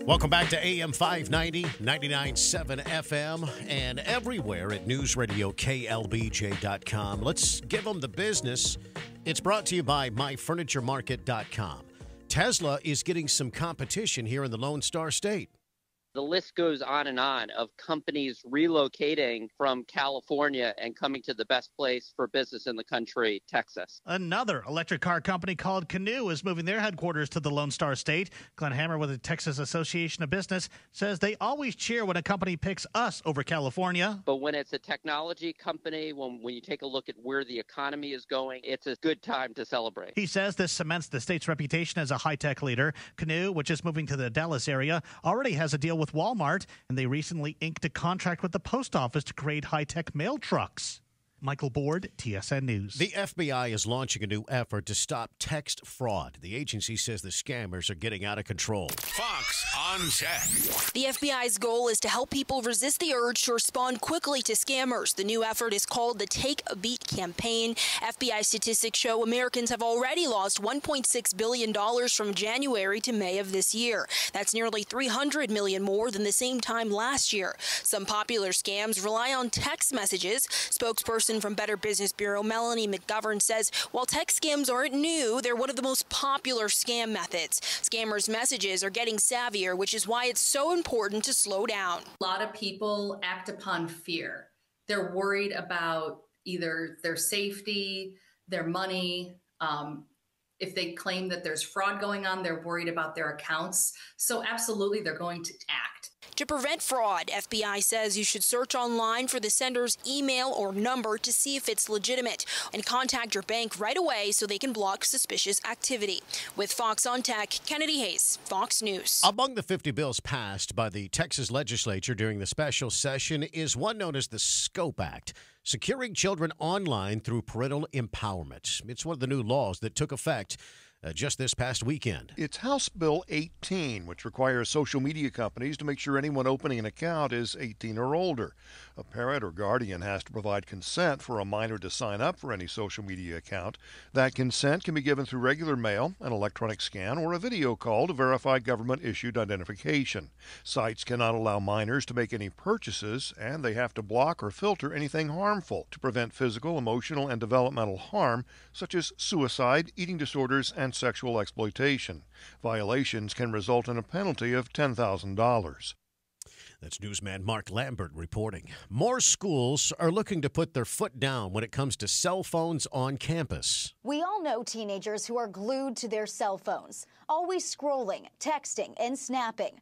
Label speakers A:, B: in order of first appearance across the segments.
A: Welcome back to AM 590, 99.7 FM, and everywhere at newsradioklbj.com. Let's give them the business. It's brought to you by myfurnituremarket.com. Tesla is getting some competition here in the Lone Star State.
B: The list goes on of companies relocating from California and coming to the best place for business in the country, Texas.
C: Another electric car company called Canoo is moving their headquarters to the Lone Star State. Glenn Hammer with the Texas Association of Business says they always cheer when a company picks us over California.
B: But when it's a technology company, when you take a look at where the economy is going, it's a good time to celebrate.
C: He says this cements the state's reputation as a high-tech leader. Canoo, which is moving to the Dallas area, already has a deal with Walmart, and they recently inked a contract with the post office to create high-tech mail trucks. Michael Board, TSN News.
A: The FBI is launching a new effort to stop text fraud. The agency says the scammers are getting out of control.
D: Fox on Tech.
E: The FBI's goal is to help people resist the urge to respond quickly to scammers. The new effort is called the Take a Beat campaign. FBI statistics show Americans have already lost $1.6 billion from January to May of this year. That's nearly $300 million more than the same time last year. Some popular scams rely on text messages. Spokesperson from Better Business Bureau Melanie McGovern says while text scams aren't new, they're one of the most popular scam methods. Scammers' messages are getting savvier, which is why it's so important to slow down.
F: A lot of people act upon fear. They're worried about either their safety, their money. If they claim that there's fraud going on, they're worried about their accounts. So absolutely, they're going to act.
E: To prevent fraud, FBI says you should search online for the sender's email or number to see if it's legitimate and contact your bank right away so they can block suspicious activity. With Fox on Tech, Kennedy Hayes, Fox News.
A: Among the 50 bills passed by the Texas legislature during the special session is one known as the SCOPE Act, Securing Children Online Through Parental Empowerment. It's one of the new laws that took effect just this past weekend.
G: It's House Bill 18, which requires social media companies to make sure anyone opening an account is 18 or older. A parent or guardian has to provide consent for a minor to sign up for any social media account. That consent can be given through regular mail, an electronic scan, or a video call to verify government-issued identification. Sites cannot allow minors to make any purchases, and they have to block or filter anything harmful to prevent physical, emotional, and developmental harm, such as suicide, eating disorders, and sexual exploitation. Violations can result in a penalty of $10,000.
A: That's newsman Mark Lambert reporting. More schools are looking to put their foot down when it comes to cell phones on campus.
H: We all know teenagers who are glued to their cell phones, always scrolling, texting, and snapping.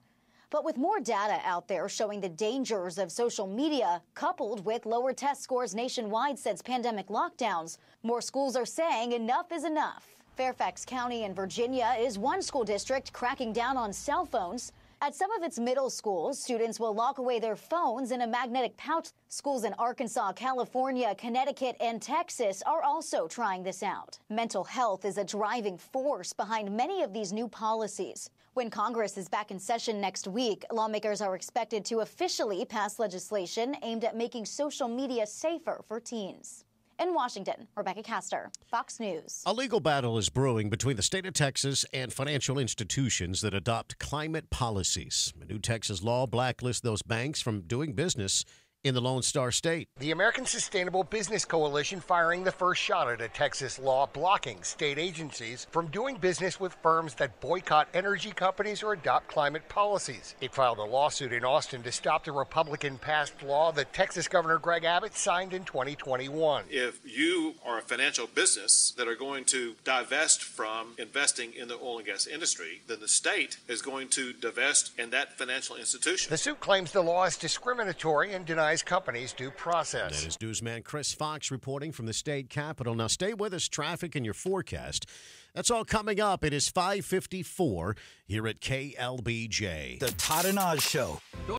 H: But with more data out there showing the dangers of social media, coupled with lower test scores nationwide since pandemic lockdowns, more schools are saying enough is enough. Fairfax County in Virginia is one school district cracking down on cell phones. At some of its middle schools, students will lock away their phones in a magnetic pouch. Schools in Arkansas, California, Connecticut, and Texas are also trying this out. Mental health is a driving force behind many of these new policies. When Congress is back in session next week, lawmakers are expected to officially pass legislation aimed at making social media safer for teens. In Washington, Rebecca Castor, Fox News.
A: A legal battle is brewing between the state of Texas and financial institutions that adopt climate policies. A new Texas law blacklists those banks from doing business in the Lone Star State.
I: The American Sustainable Business Coalition firing the first shot at a Texas law blocking state agencies from doing business with firms that boycott energy companies or adopt climate policies. It filed a lawsuit in Austin to stop the Republican-passed law that Texas Governor Greg Abbott signed in 2021.
J: If you are a financial business that are going to divest from investing in the oil and gas industry, then the state is going to divest in that financial institution.
I: The suit claims the law is discriminatory and denies companies due process.
A: That is newsman Chris Fox reporting from the state capitol. Now stay with us, traffic and your forecast. That's all coming up. It is 5:54 here at KLBJ.
D: The Todd and Oz Show.